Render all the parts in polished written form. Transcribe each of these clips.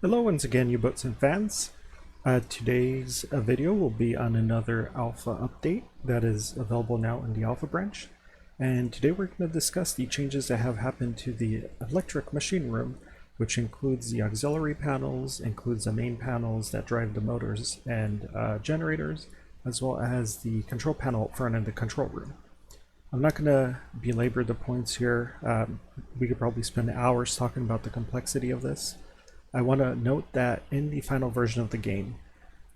Hello once again, U-Boats and fans. Today's video will be on another alpha update that is available now in the alpha branch. And today we're going to discuss the changes that have happened to the electric machine room, which includes the auxiliary panels, includes the main panels that drive the motors and generators, as well as the control panel up front in the control room. I'm not going to belabor the points here. We could probably spend hours talking about the complexity of this. I want to note that in the final version of the game,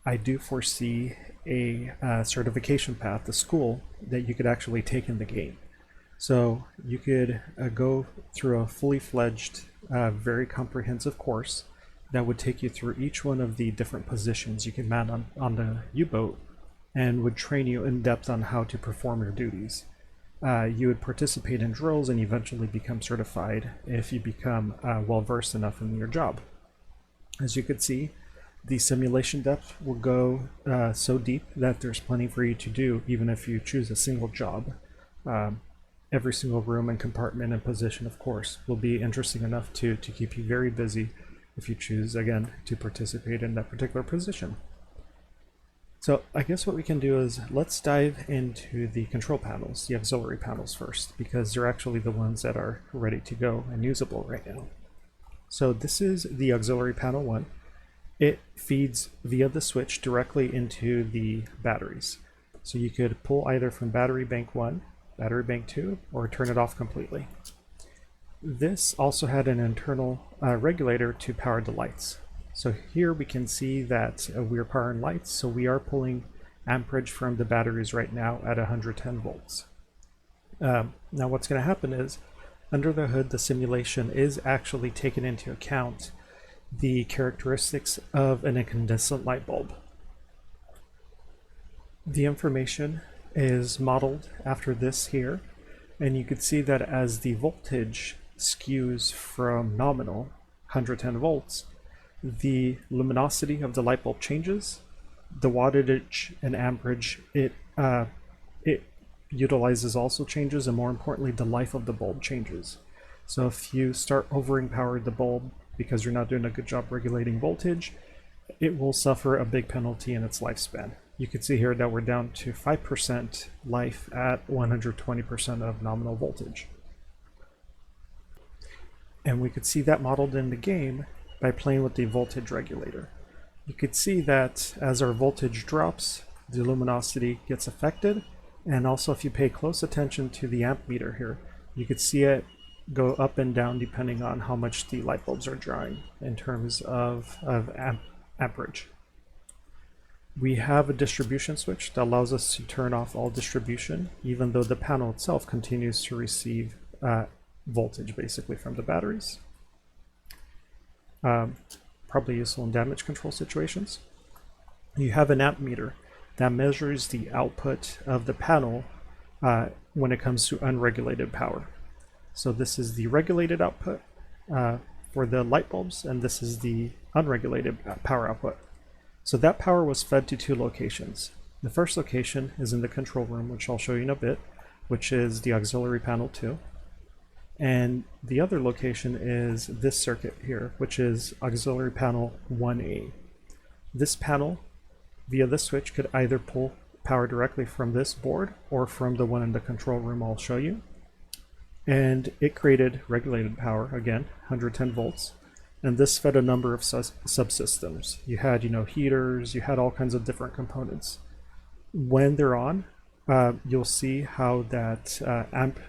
I do foresee a certification path, a school, that you could actually take in the game. So you could go through a fully fledged, very comprehensive course that would take you through each one of the different positions you can man on the U-boat and would train you in depth on how to perform your duties. You would participate in drills and eventually become certified if you become well versed enough in your job. As you can see, the simulation depth will go so deep that there's plenty for you to do even if you choose a single job. Every single room and compartment and position, of course, will be interesting enough to keep you very busy if you choose, again, to participate in that particular position. So I guess what we can do is let's dive into the control panels, the auxiliary panels first, because they're actually the ones that are ready to go and usable right now. So this is the auxiliary panel 1. It feeds via the switch directly into the batteries. So you could pull either from battery bank 1, battery bank 2, or turn it off completely. This also had an internal regulator to power the lights. So here we can see that we're powering lights, so we are pulling amperage from the batteries right now at 110 volts. Now what's going to happen is, under the hood, the simulation is actually taking into account the characteristics of an incandescent light bulb. The information is modeled after this here, and you can see that as the voltage skews from nominal 110 volts, the luminosity of the light bulb changes, the wattage and amperage it utilizes also changes, and more importantly, the life of the bulb changes. So if you start overpowering the bulb because you're not doing a good job regulating voltage, it will suffer a big penalty in its lifespan. You can see here that we're down to 5% life at 120% of nominal voltage. And we could see that modeled in the game by playing with the voltage regulator. You could see that as our voltage drops, the luminosity gets affected, and also if you pay close attention to the amp meter here, you could see it go up and down depending on how much the light bulbs are drawing in terms of amperage. We have a distribution switch that allows us to turn off all distribution, even though the panel itself continues to receive voltage basically from the batteries. Probably useful in damage control situations. You have an amp meter that measures the output of the panel when it comes to unregulated power. So this is the regulated output for the light bulbs, and this is the unregulated power output. So that power was fed to two locations. The first location is in the control room, which I'll show you in a bit, which is the auxiliary panel 2. And the other location is this circuit here, which is auxiliary panel 1A. This panel, via this switch, could either pull power directly from this board or from the one in the control room I'll show you. And it created regulated power, again, 110 volts. And this fed a number of subsystems. You had, heaters, you had all kinds of different components. When they're on, you'll see how that amp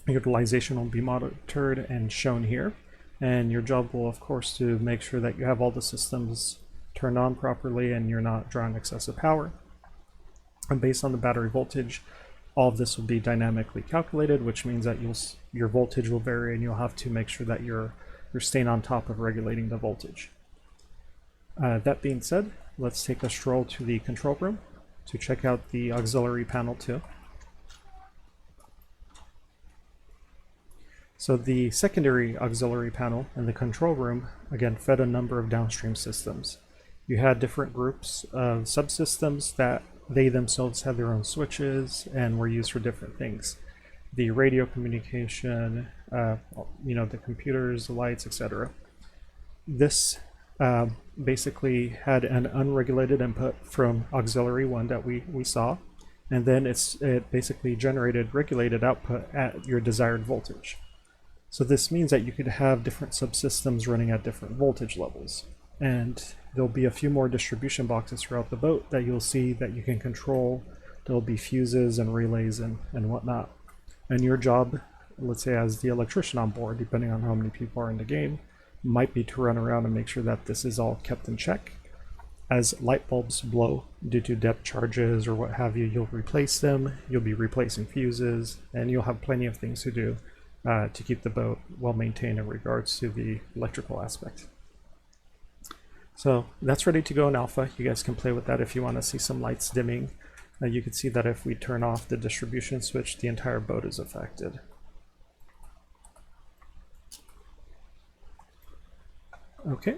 utilization will be monitored and shown here. And your job will, of course, to make sure that you have all the systems turned on properly and you're not drawing excessive power. And based on the battery voltage, all of this will be dynamically calculated, which means that your voltage will vary and you'll have to make sure that you're staying on top of regulating the voltage. That being said, let's take a stroll to the control room to check out the auxiliary panel 2. So the secondary auxiliary panel in the control room, again, fed a number of downstream systems. You had different groups of subsystems that they themselves had their own switches and were used for different things. The radio communication, the computers, the lights, etc. this basically had an unregulated input from auxiliary 1 that we saw, and then it basically generated regulated output at your desired voltage. So this means that you could have different subsystems running at different voltage levels, and there'll be a few more distribution boxes throughout the boat that you'll see that you can control. There'll be fuses and relays and whatnot. And your job, let's say as the electrician on board, depending on how many people are in the game, might be to run around and make sure that this is all kept in check. As light bulbs blow due to depth charges or what have you, you'll replace them, you'll be replacing fuses, and you'll have plenty of things to do to keep the boat well maintained in regards to the electrical aspect. So that's ready to go in alpha. You guys can play with that if you want to see some lights dimming. You can see that if we turn off the distribution switch, the entire boat is affected. Okay,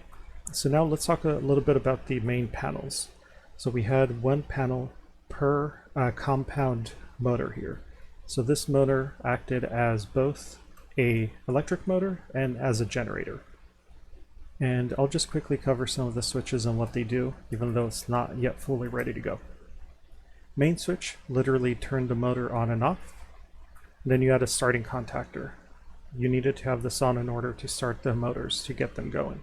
so now let's talk a little bit about the main panels. So we had one panel per compound motor here. So this motor acted as both an electric motor and as a generator. And I'll just quickly cover some of the switches and what they do, even though it's not yet fully ready to go. Main switch literally turned the motor on and off. Then you had a starting contactor. You needed to have this on in order to start the motors to get them going.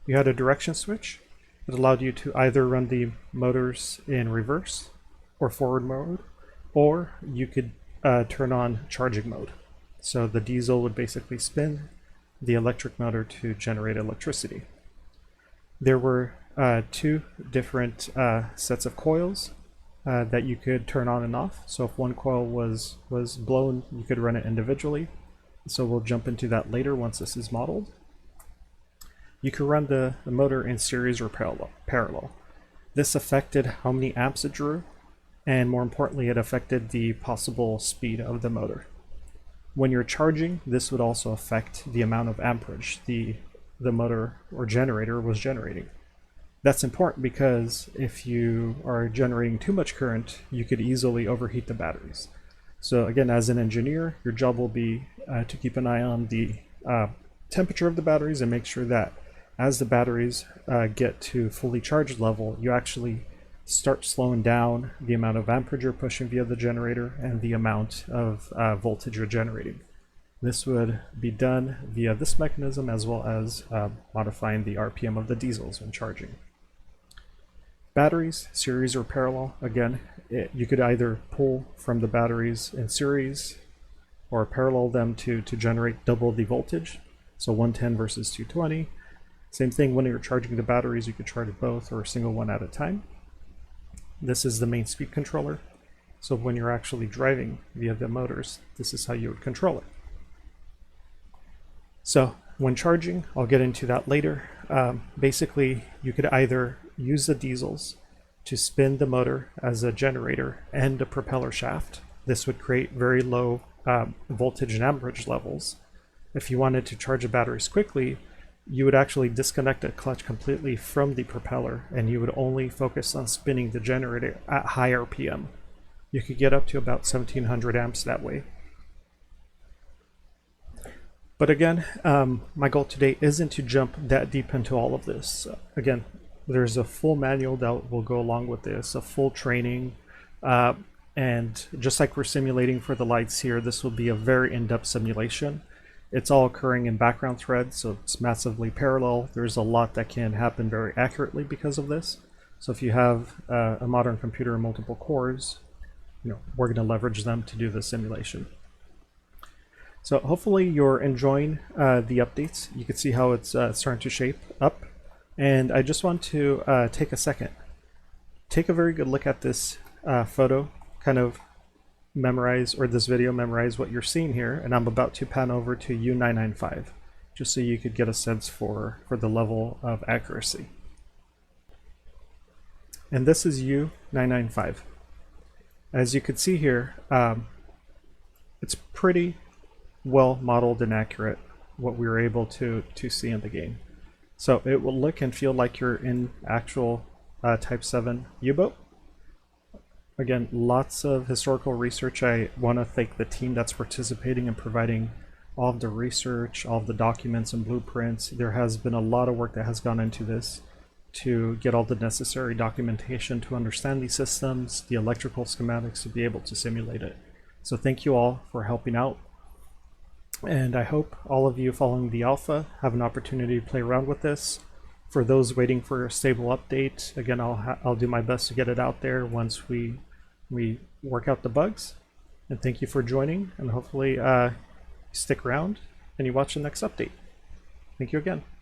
You had a direction switch that allowed you to either run the motors in reverse or forward mode, or you could turn on charging mode. So the diesel would basically spin the electric motor to generate electricity. There were two different sets of coils that you could turn on and off. So if one coil was blown, you could run it individually. So we'll jump into that later once this is modeled. You could run the motor in series or parallel. This affected how many amps it drew, and more importantly, it affected the possible speed of the motor. When you're charging, this would also affect the amount of amperage the motor or generator was generating. That's important because if you are generating too much current, you could easily overheat the batteries. So again, as an engineer, your job will be to keep an eye on the temperature of the batteries and make sure that as the batteries get to fully charged level, you actually start slowing down the amount of amperage you're pushing via the generator and the amount of voltage you're generating. This would be done via this mechanism, as well as modifying the RPM of the diesels when charging. Batteries, series or parallel, again, you could either pull from the batteries in series or parallel them to generate double the voltage, so 110 versus 220. Same thing when you're charging the batteries, you could charge both or a single one at a time. This is the main speed controller. So when you're actually driving via the motors, this is how you would control it. So when charging, I'll get into that later. Basically, you could either use the diesels to spin the motor as a generator and a propeller shaft. This would create very low voltage and amperage levels. If you wanted to charge the batteries quickly, you would actually disconnect the clutch completely from the propeller, and you would only focus on spinning the generator at high RPM. You could get up to about 1700 amps that way. But again, my goal today isn't to jump that deep into all of this. Again, there's a full manual that will go along with this, a full training, and just like we're simulating for the lights here, this will be a very in-depth simulation. It's all occurring in background threads, so it's massively parallel. There's a lot that can happen very accurately because of this. So if you have a modern computer and multiple cores, we're going to leverage them to do the simulation. So hopefully you're enjoying the updates. You can see how it's starting to shape up. And I just want to take a second. Take a very good look at this photo, kind of memorize, or this video, memorize what you're seeing here, and I'm about to pan over to U995 just so you could get a sense for the level of accuracy. And this is U995. As you can see here, it's pretty well modeled and accurate what we were able to see in the game. So it will look and feel like you're in actual Type 7 U-boat. Again, lots of historical research. I want to thank the team that's participating and providing all of the research, all of the documents and blueprints. There has been a lot of work that has gone into this to get all the necessary documentation to understand these systems, the electrical schematics, to be able to simulate it. So thank you all for helping out. And I hope all of you following the alpha have an opportunity to play around with this. For those waiting for a stable update, again, I'll do my best to get it out there once we work out the bugs. And thank you for joining, and hopefully stick around and you watch the next update. Thank you again.